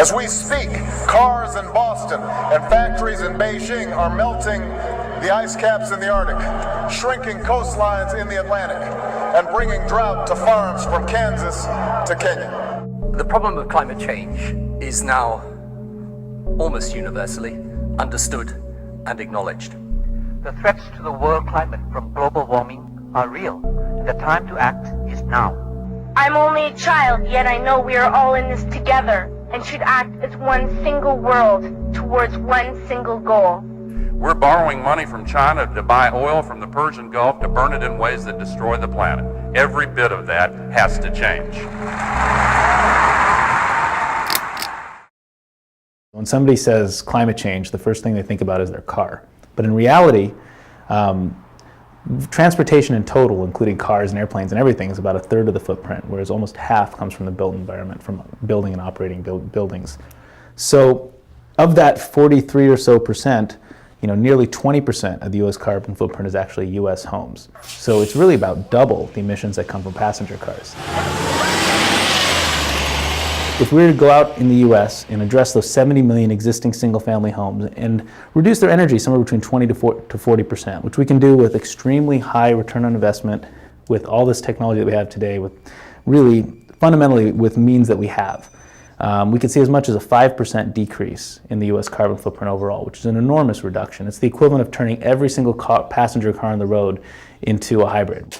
As we speak, cars in Boston and factories in Beijing are melting the ice caps in the Arctic, shrinking coastlines in the Atlantic, and bringing drought to farms from Kansas to Kenya. The problem of climate change is now almost universally understood and acknowledged. The threats to the world climate from global warming are real, and the time to act is now. I'm only a child, yet I know we are all in this together and should act as one single world towards one single goal. We're borrowing money from China to buy oil from the Persian Gulf to burn it in ways that destroy the planet. Every bit of that has to change. When somebody says climate change, the first thing they think about is their car. But in reality, transportation in total, including cars and airplanes and everything, is about a third of the footprint, whereas almost half comes from the built environment, from building and operating buildings. So of that 43 or so percent, nearly 20% of the U.S. carbon footprint is actually U.S. homes. So it's really about double the emissions that come from passenger cars. If we were to go out in the U.S. and address those 70 million existing single-family homes and reduce their energy somewhere between 20 to 40%, which we can do with extremely high return on investment, with all this technology that we have today, with really fundamentally with means that we have, we could see as much as a 5% decrease in the U.S. carbon footprint overall, which is an enormous reduction. It's the equivalent of turning every single passenger car on the road into a hybrid.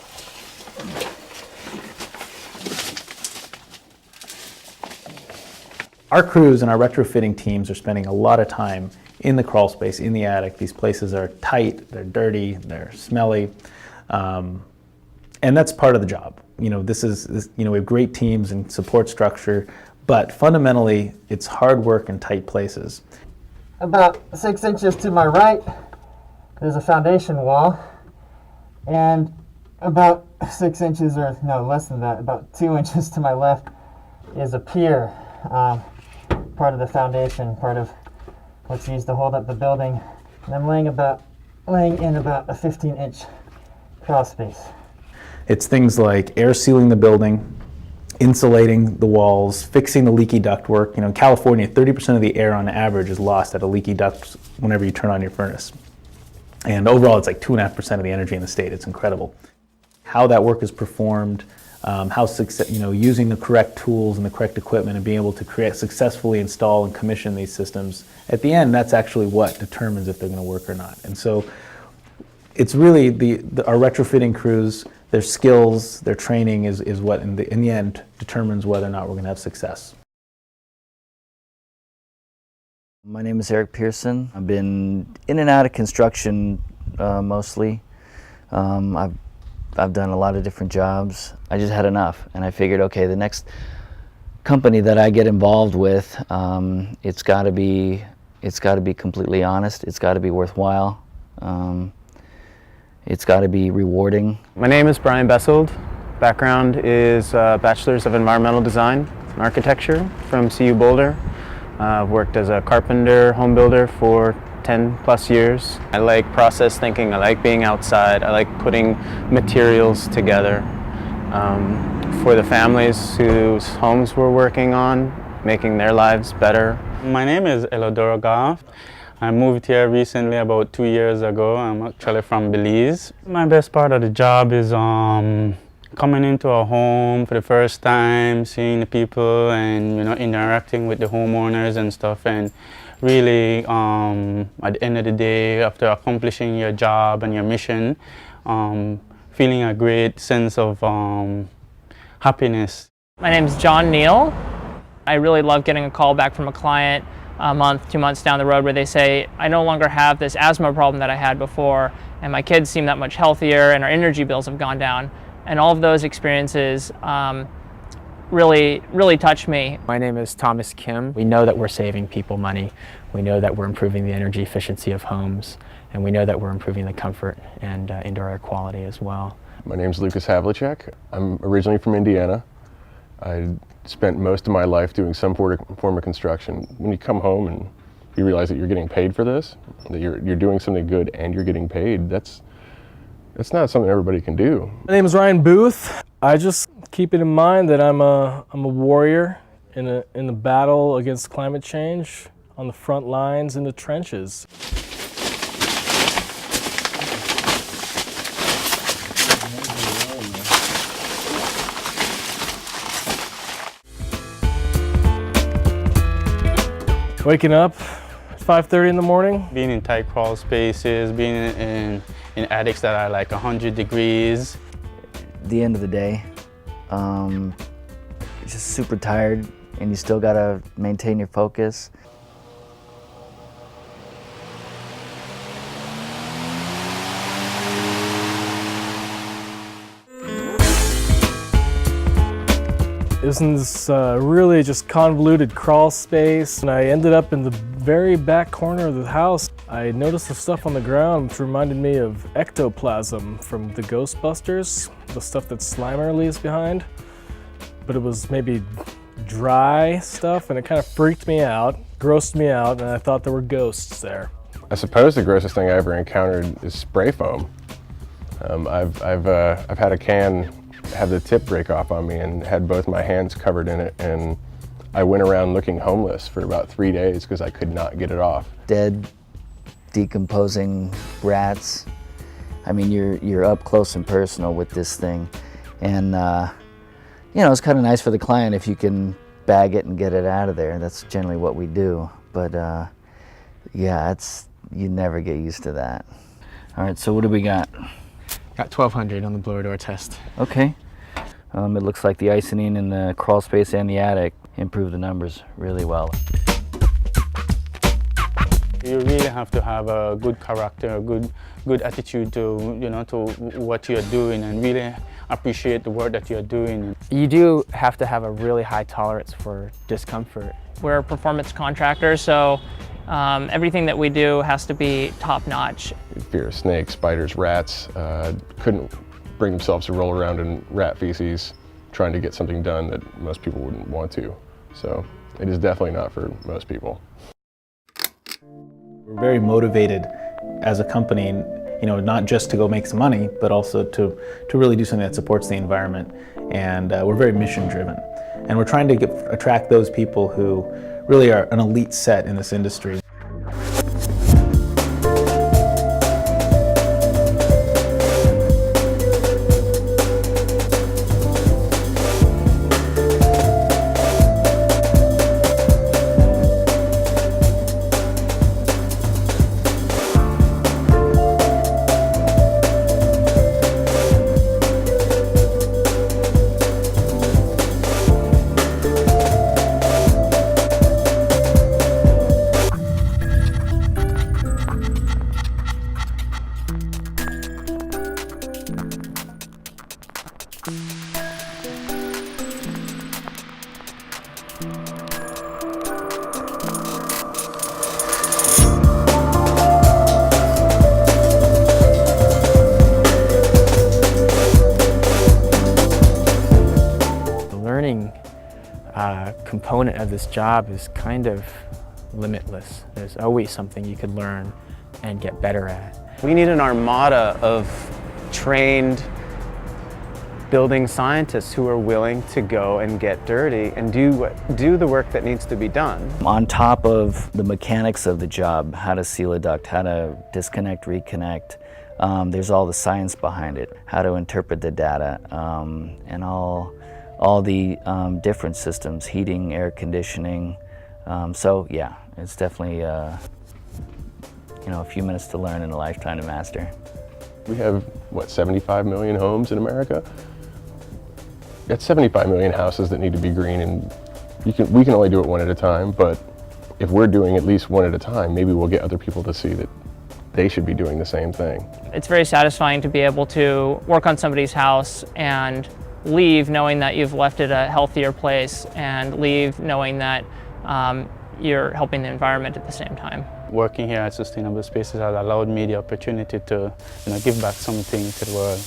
Our crews and our retrofitting teams are spending a lot of time in the crawl space, in the attic. These places are tight, they're dirty, they're smelly, and that's part of the job. We have great teams and support structure, but fundamentally, it's hard work in tight places. About 6 inches to my right, there's a foundation wall, and about 6 inches, or no, less than that, about 2 inches to my left is a pier. Part of the foundation, part of what's used to hold up the building. And I'm laying in about a 15-inch crawl space. It's things like air sealing the building, insulating the walls, fixing the leaky ductwork. In California, 30% of the air on average is lost at a leaky duct whenever you turn on your furnace. And overall, it's like 2.5% of the energy in the state. It's incredible. How that work is performed, using the correct tools and the correct equipment and being able to successfully install and commission these systems. At the end, that's actually what determines if they're going to work or not. And so it's really our retrofitting crews, their skills, their training is what in the end determines whether or not we're going to have success. My name is Eric Pearson. I've been in and out of construction mostly. I've done a lot of different jobs. I just had enough, and I figured, okay, the next company that I get involved with, it's got to be completely honest. It's got to be worthwhile. It's got to be rewarding. My name is Brian Bessold. Background is Bachelor's of Environmental Design and Architecture from CU Boulder. I've worked as a carpenter, home builder for 10 plus years. I like process thinking, I like being outside, I like putting materials together for the families whose homes we're working on, making their lives better. My name is Elodoro Goff. I moved here recently about 2 years ago. I'm actually from Belize. My best part of the job is coming into a home for the first time, seeing the people and interacting with the homeowners and stuff, and really at the end of the day, after accomplishing your job and your mission, feeling a great sense of happiness. My name is John Neal. I really love getting a call back from a client a month, 2 months down the road where they say, I no longer have this asthma problem that I had before, and my kids seem that much healthier, and our energy bills have gone down. And all of those experiences really touched me. My name is Thomas Kim. We know that we're saving people money. We know that we're improving the energy efficiency of homes, and we know that we're improving the comfort and indoor air quality as well. My name is Lucas Havlicek. I'm originally from Indiana. I spent most of my life doing some form of construction. When you come home and you realize that you're getting paid for this, that you're doing something good and you're getting paid, that's not something everybody can do. My name is Ryan Booth. I just keep it in mind that I'm a warrior, in the battle against climate change, on the front lines, in the trenches. Waking up at 5:30 in the morning. Being in tight crawl spaces, being in attics that are like 100 degrees. At the end of the day, you're just super tired and you still gotta maintain your focus. It was in this really just convoluted crawl space, and I ended up in the very back corner of the house. I noticed the stuff on the ground which reminded me of ectoplasm from the Ghostbusters, the stuff that Slimer leaves behind. But it was maybe dry stuff, and it kind of freaked me out, grossed me out, and I thought there were ghosts there. I suppose the grossest thing I ever encountered is spray foam. I've had a can have the tip break off on me and had both my hands covered in it, and I went around looking homeless for about 3 days because I could not get it off. Dead, decomposing rats. I mean, you're up close and personal with this thing, and you know, it's kind of nice for the client if you can bag it and get it out of there. That's generally what we do, but yeah, you never get used to that. All right, so what do we got? Got 1200 on the blower door test. Okay. It looks like the isoning in the crawl space and the attic improved the numbers really well. You really have to have a good character, a good attitude to, you know, to what you're doing, and really appreciate the work that you're doing. You do have to have a really high tolerance for discomfort. We're a performance contractor, so everything that we do has to be top-notch. Fear of snakes, spiders, rats, couldn't bring themselves to roll around in rat feces trying to get something done that most people wouldn't want to. So it is definitely not for most people. We're very motivated as a company, you know, not just to go make some money, but also to really do something that supports the environment. And we're very mission driven. And we're trying to attract those people who really are an elite set in this industry. Component of this job is kind of limitless. There's always something you could learn and get better at. We need an armada of trained building scientists who are willing to go and get dirty and do the work that needs to be done. On top of the mechanics of the job, how to seal a duct, how to disconnect, reconnect, there's all the science behind it, how to interpret the data, and all the different systems, heating, air conditioning. So yeah, it's definitely you know, a few minutes to learn and a lifetime to master. We have, what, 75 million homes in America? That's 75 million houses that need to be green, and we can only do it one at a time, but if we're doing at least one at a time, maybe we'll get other people to see that they should be doing the same thing. It's very satisfying to be able to work on somebody's house and leave knowing that you've left it a healthier place, and leave knowing that you're helping the environment at the same time. Working here at Sustainable Spaces has allowed me the opportunity to, you know, give back something to the world.